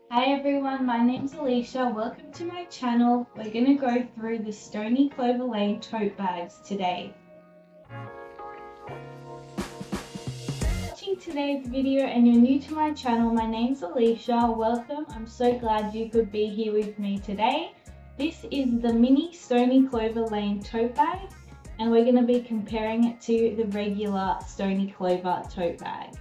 Hi everyone, my name's Alycia. Welcome to my channel. We're going to go through the Stoney Clover Lane tote bags today. Watching today's video and you're new to my channel, my name's Alycia. Welcome. I'm so glad you could be here with me today. This is the mini Stoney Clover Lane tote bag and we're going to be comparing it to the regular Stoney Clover tote bag.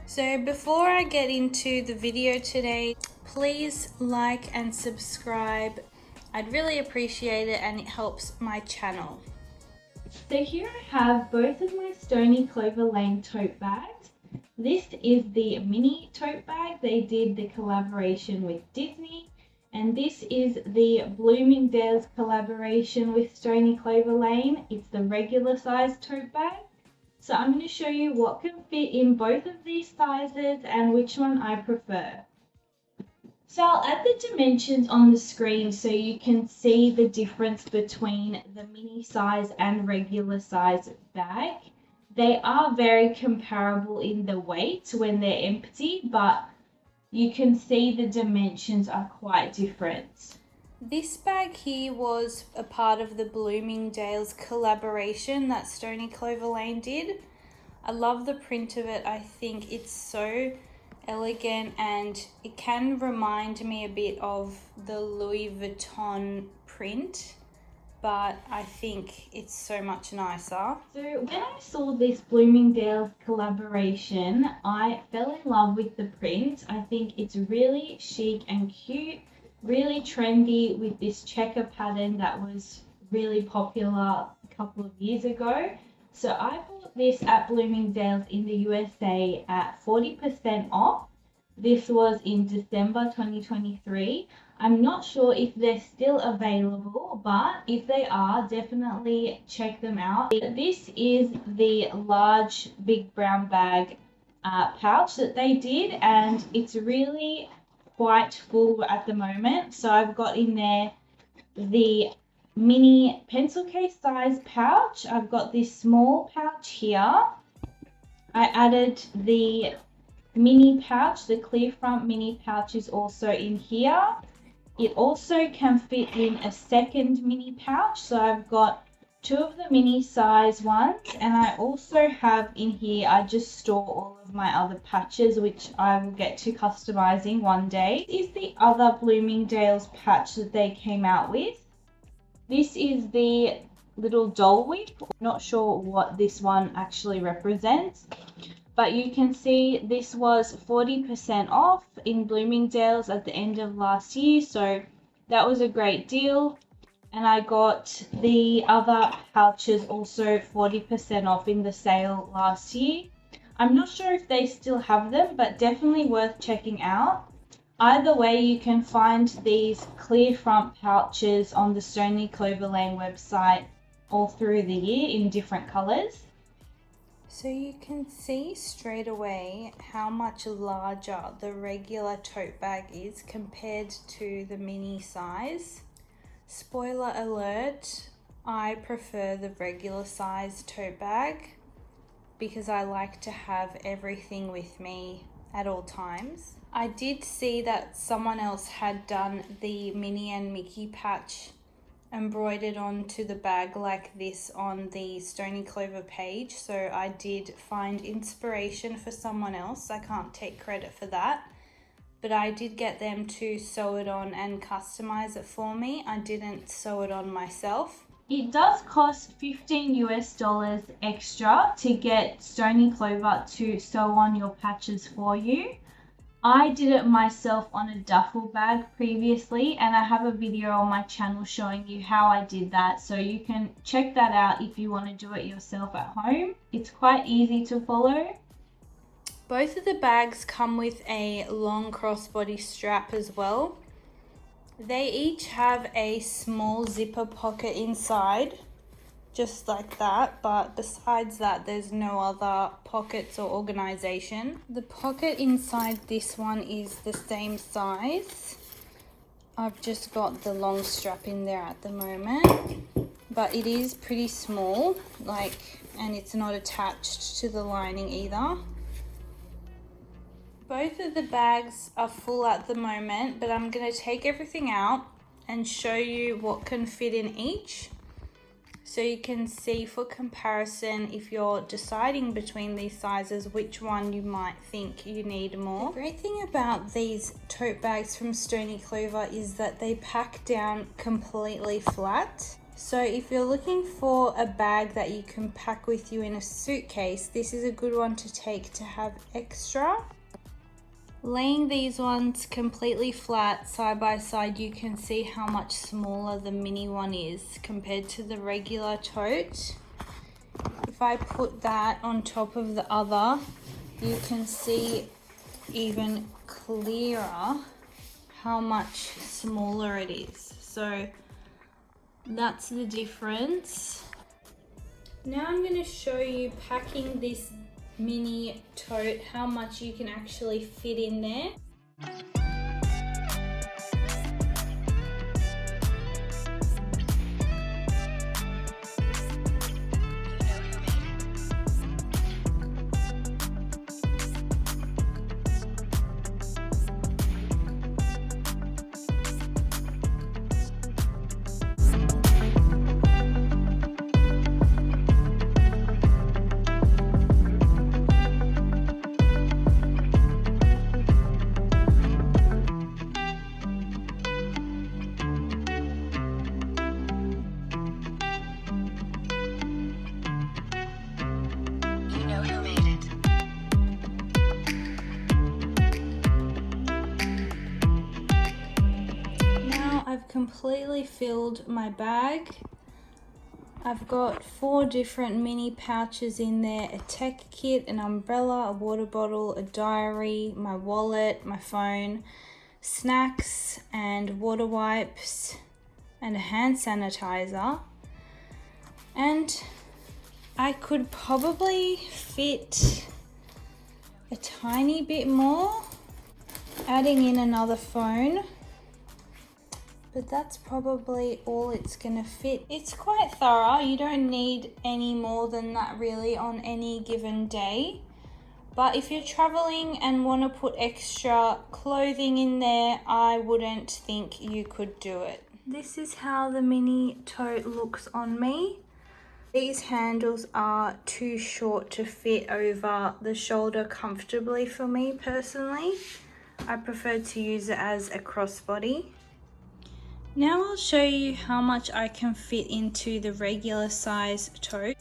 So before I get into the video today, please like and subscribe. I'd really appreciate it and it helps my channel. So here I have both of my Stoney Clover Lane tote bags. This is the mini tote bag. They did the collaboration with Disney. And this is the Bloomingdale's collaboration with Stoney Clover Lane. It's the regular size tote bag. So I'm going to show you what can fit in both of these sizes and which one I prefer. So I'll add the dimensions on the screen so you can see the difference between the mini size and regular size bag. They are very comparable in the weight when they're empty, but you can see the dimensions are quite different. This bag here was a part of the Bloomingdale's collaboration that Stoney Clover Lane did. I love the print of it. I think it's so elegant and it can remind me a bit of the Louis Vuitton print, but I think it's so much nicer. So when I saw this Bloomingdale's collaboration, I fell in love with the print. I think it's really chic and cute, really trendy with this checker pattern that was really popular a couple of years ago. So I bought this at Bloomingdale's in the USA at 40% off. This was in December 2023. I'm not sure if they're still available, but if they are, definitely check them out. This is the large big brown bag pouch that they did, and it's really quite full at the moment. So I've got in there the mini pencil case size pouch. I've got this small pouch here. I added the mini pouch. The clear front mini pouch is also in here. It also can fit in a second mini pouch. So I've got two of the mini size ones, and I also have in here, I just store all of my other patches, which I will get to customizing one day. This is the other Bloomingdale's patch that they came out with. This is the little doll whip. Not sure what this one actually represents, but you can see this was 40% off in Bloomingdale's at the end of last year, so that was a great deal. And I got the other pouches also 40% off in the sale last year. I'm not sure if they still have them, but definitely worth checking out. Either way, you can find these clear front pouches on the Stoney Clover Lane website all through the year in different colors. So you can see straight away how much larger the regular tote bag is compared to the mini size. Spoiler alert, I prefer the regular size tote bag because I like to have everything with me at all times. I did see that someone else had done the Minnie and Mickey patch embroidered onto the bag like this on the Stoney Clover page, so I did find inspiration for someone else. I can't take credit for that, but I did get them to sew it on and customize it for me. I didn't sew it on myself. It does cost $15 extra to get Stoney Clover to sew on your patches for you. I did it myself on a duffel bag previously, and I have a video on my channel showing you how I did that, so you can check that out if you want to do it yourself at home. It's quite easy to follow. Both of the bags come with a long crossbody strap as well. They each have a small zipper pocket inside, just like that, but besides that there's no other pockets or organization. The pocket inside this one is the same size. I've just got the long strap in there at the moment, but it is pretty small, and it's not attached to the lining either. Both of the bags are full at the moment, but I'm going to take everything out and show you what can fit in each. So you can see for comparison, if you're deciding between these sizes, which one you might think you need more. The great thing about these tote bags from Stoney Clover is that they pack down completely flat. So if you're looking for a bag that you can pack with you in a suitcase, this is a good one to take to have extra. Laying these ones completely flat side by side, you can see how much smaller the mini one is compared to the regular tote. If I put that on top of the other, you can see even clearer how much smaller it is. So that's the difference. Now I'm going to show you packing this mini tote, how much you can actually fit in there. I've completely filled my bag. I've got 4 different mini pouches in there, a tech kit, an umbrella, a water bottle, a diary, my wallet, my phone, snacks and water wipes, and a hand sanitizer. And I could probably fit a tiny bit more, adding in another phone. But that's probably all it's gonna fit. It's quite thorough. You don't need any more than that really on any given day. But if you're traveling and want to put extra clothing in there, I wouldn't think you could do it. This is how the mini tote looks on me. These handles are too short to fit over the shoulder comfortably for me personally. I prefer to use it as a crossbody. Now I'll show you how much I can fit into the regular size tote.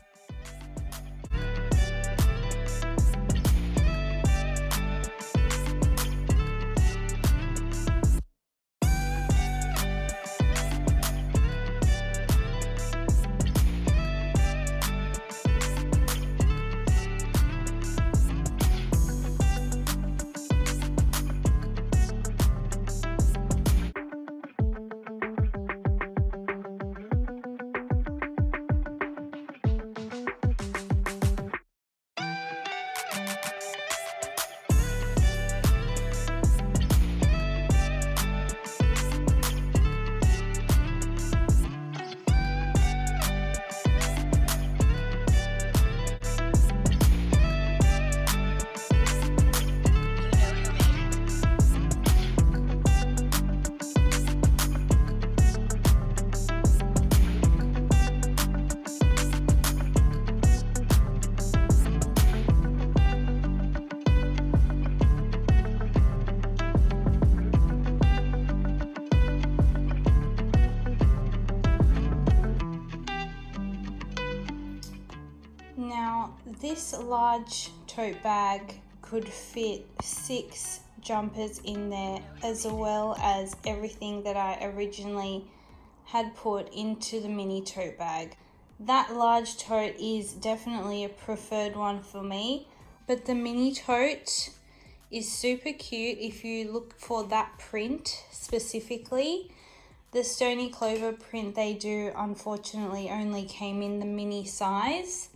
Now this large tote bag could fit 6 jumpers in there, as well as everything that I originally had put into the mini tote bag. That large tote is definitely a preferred one for me, but the mini tote is super cute if you look for that print specifically. The Stoney Clover print they do unfortunately only came in the mini size.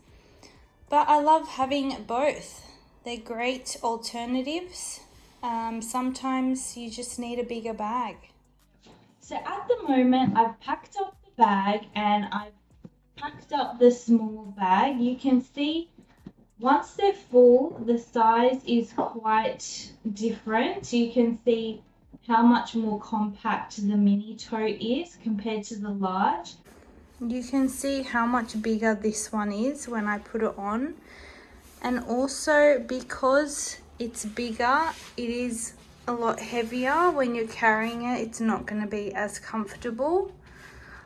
But I love having both. They're great alternatives. Sometimes you just need a bigger bag. So at the moment, I've packed up the bag and I've packed up the small bag. You can see Once they're full, the size is quite different. You can see how much more compact the mini tote is compared to the large. You can see how much bigger this one is when I put it on. And also because it's bigger, it is a lot heavier. When you're carrying it, it's not going to be as comfortable.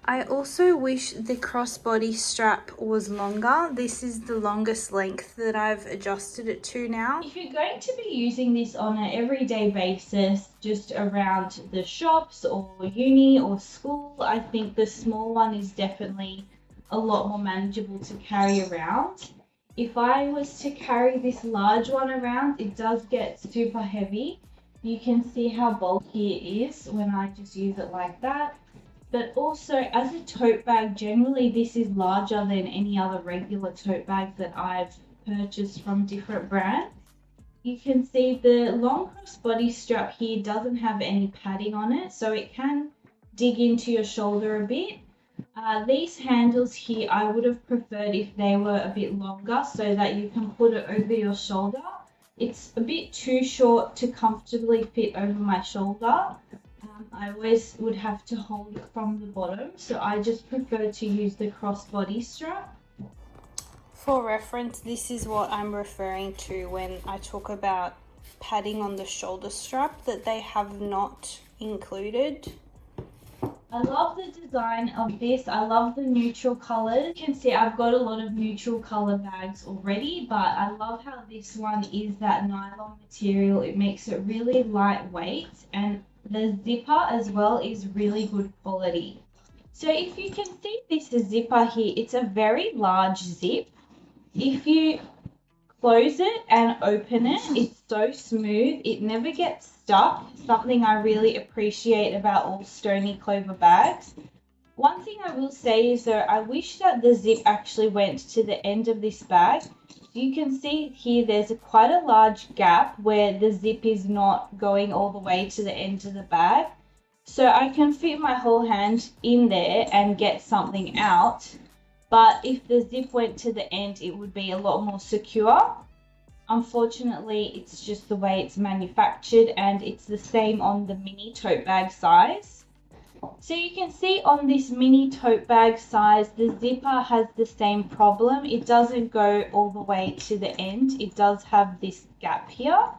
I also wish the crossbody strap was longer. This is the longest length that I've adjusted it to now. If you're going to be using this on an everyday basis, just around the shops or uni or school, I think the small one is definitely a lot more manageable to carry around. If I was to carry this large one around, it does get super heavy. You can see how bulky it is when I just use it like that. But also, as a tote bag, generally this is larger than any other regular tote bag that I've purchased from different brands. You can see the long crossbody strap here doesn't have any padding on it, so it can dig into your shoulder a bit. These handles here, I would have preferred if they were a bit longer so that you can put it over your shoulder. It's a bit too short to comfortably fit over my shoulder. I always would have to hold it from the bottom, so I just prefer to use the crossbody strap. For reference, this is what I'm referring to when I talk about padding on the shoulder strap that they have not included. I love the design of this. I love the neutral colors. You can see I've got a lot of neutral color bags already, but I love how this one is that nylon material. It makes it really lightweight, and the zipper as well is really good quality. So if you can see this zipper here, it's a very large zip. If you close it and open it, it's so smooth. It never gets stuck, something I really appreciate about all Stoney Clover bags. One thing I will say is though, I wish that the zip actually went to the end of this bag. You can see here there's quite a large gap where the zip is not going all the way to the end of the bag. So I can fit my whole hand in there and get something out. But if the zip went to the end, it would be a lot more secure. Unfortunately, it's just the way it's manufactured, and it's the same on the mini tote bag size. So you can see on this mini tote bag size, the zipper has the same problem. It doesn't go all the way to the end. It does have this gap here.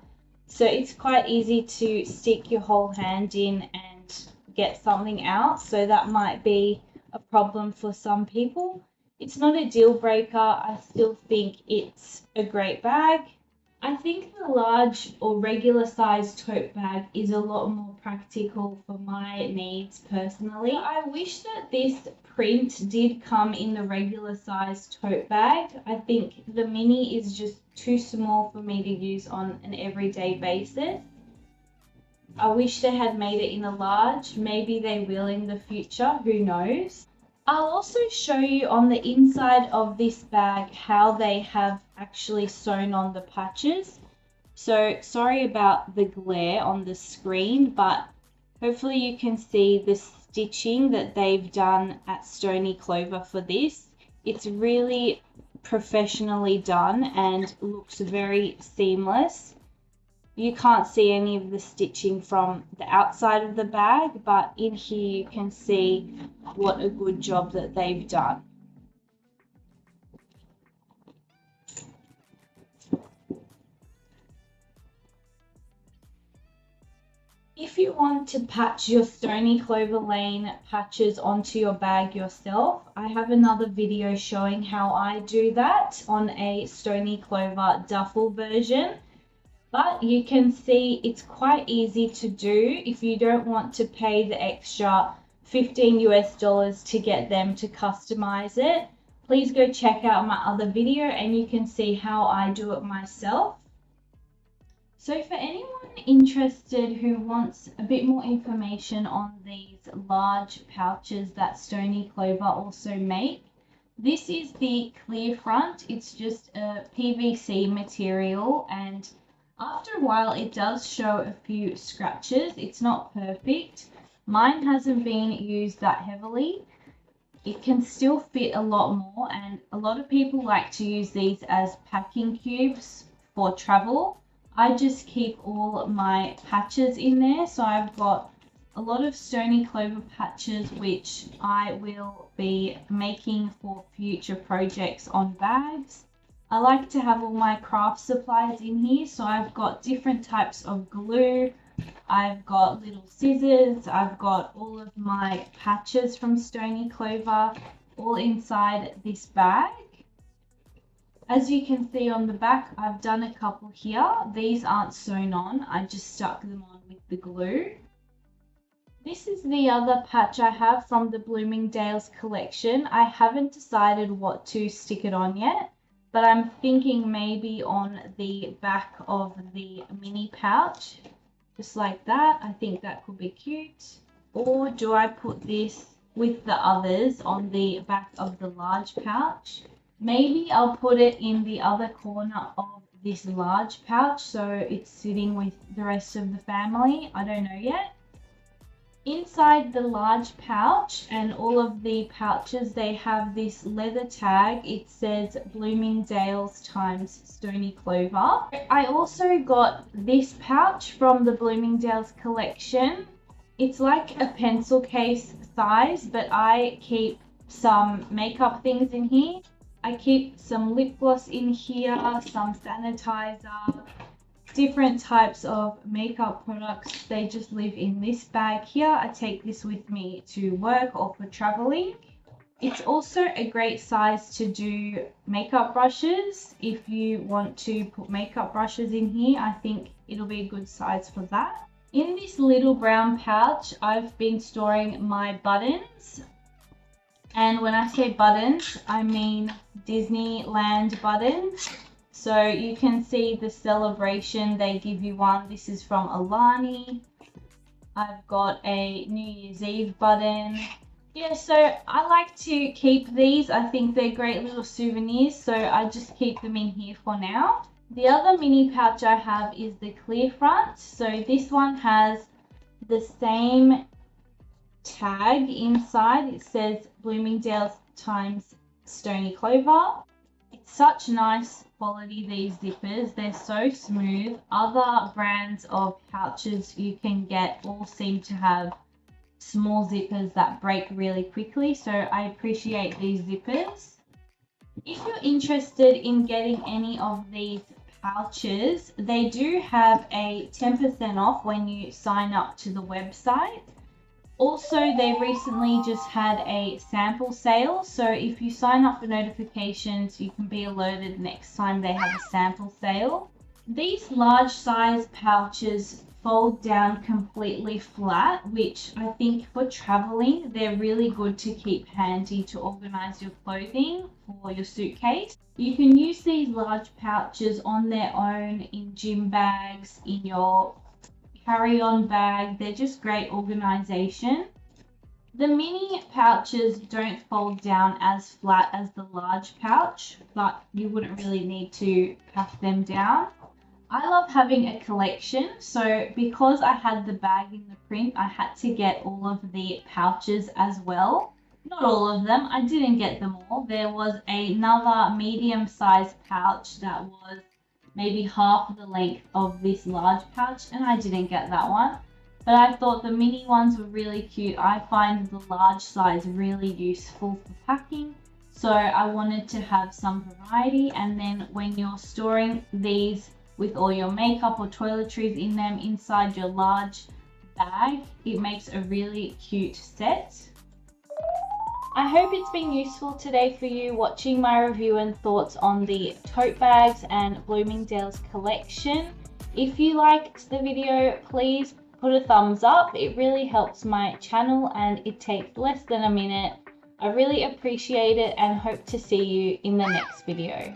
So it's quite easy to stick your whole hand in and get something out. So that might be a problem for some people. It's not a deal breaker. I still think it's a great bag. I think the large or regular size tote bag is a lot more practical for my needs personally. I wish that this print did come in the regular size tote bag. I think the mini is just too small for me to use on an everyday basis. I wish they had made it in a large. Maybe they will in the future, who knows. I'll also show you on the inside of this bag how they have actually sewn on the patches. So sorry about the glare on the screen, but hopefully you can see the stitching that they've done at Stoney Clover for this. It's really professionally done and looks very seamless. You can't see any of the stitching from the outside of the bag, but in here you can see what a good job that they've done. If you want to patch your Stoney Clover Lane patches onto your bag yourself, I have another video showing how I do that on a Stoney Clover duffel version. But you can see it's quite easy to do if you don't want to pay the extra $15 US to get them to customize it. Please go check out my other video and you can see how I do it myself. So for anyone interested who wants a bit more information on these large pouches that Stoney Clover also make, this is the clear front. It's just a PVC material, and after a while it does show a few scratches. It's not perfect. Mine hasn't been used that heavily. it can still fit a lot more, and a lot of people like to use these as packing cubes for travel. I just keep all my patches in there, so I've got a lot of Stoney Clover patches which I will be making for future projects on bags. I like to have all my craft supplies in here, so I've got different types of glue, I've got little scissors, I've got all of my patches from Stoney Clover all inside this bag. As you can see on the back, I've done a couple here. These aren't sewn on, I just stuck them on with the glue. This is the other patch I have from the Bloomingdale's collection. I haven't decided what to stick it on yet, but I'm thinking maybe on the back of the mini pouch, just like that. I think that could be cute. Or do I put this with the others on the back of the large pouch? Maybe I'll put it in the other corner of this large pouch so it's sitting with the rest of the family. I don't know yet. Inside the large pouch and all of the pouches, they have this leather tag. It says Bloomingdale's times Stoney Clover. I also got this pouch from the Bloomingdale's collection. It's like a pencil case size, but I keep some makeup things in here. I keep some lip gloss in here, some sanitizer, different types of makeup products. They just live in this bag here. I take this with me to work or for traveling. It's also a great size to do makeup brushes. If you want to put makeup brushes in here, I think it'll be a good size for that. In this little brown pouch, I've been storing my buttons. And when I say buttons, I mean Disneyland buttons. So you can see the celebration, they give you one. This is from Alani. I've got a New Year's Eve button. Yeah, so I like to keep these. I think they're great little souvenirs, so I just keep them in here for now. The other mini pouch I have is the clear front. So this one has the same tag inside. It says Bloomingdale's times Stoney Clover. It's such nice quality, these zippers. They're so smooth. Other brands of pouches you can get all seem to have small zippers that break really quickly, so I appreciate these zippers. If you're interested in getting any of these pouches, they do have a 10% off when you sign up to the website. Also, they recently just had a sample sale, so if you sign up for notifications, you can be alerted next time they have a sample sale. These large size pouches fold down completely flat, which I think for traveling, they're really good to keep handy to organize your clothing for your suitcase. You can use these large pouches on their own in gym bags, in your carry-on bag. They're just great organization. The mini pouches don't fold down as flat as the large pouch, but you wouldn't really need to pack them down. I love having a collection, so because I had the bag in the print, I had to get all of the pouches as well. Not all of them, I didn't get them all. There was another medium-sized pouch that was maybe half the length of this large pouch, and I didn't get that one. But I thought the mini ones were really cute. I find the large size really useful for packing, so I wanted to have some variety. And then when you're storing these with all your makeup or toiletries in them inside your large bag, it makes a really cute set. I hope it's been useful today for you watching my review and thoughts on the tote bags and Bloomingdale's collection. If you liked the video, please put a thumbs up. It really helps my channel and it takes less than a minute. I really appreciate it and hope to see you in the next video.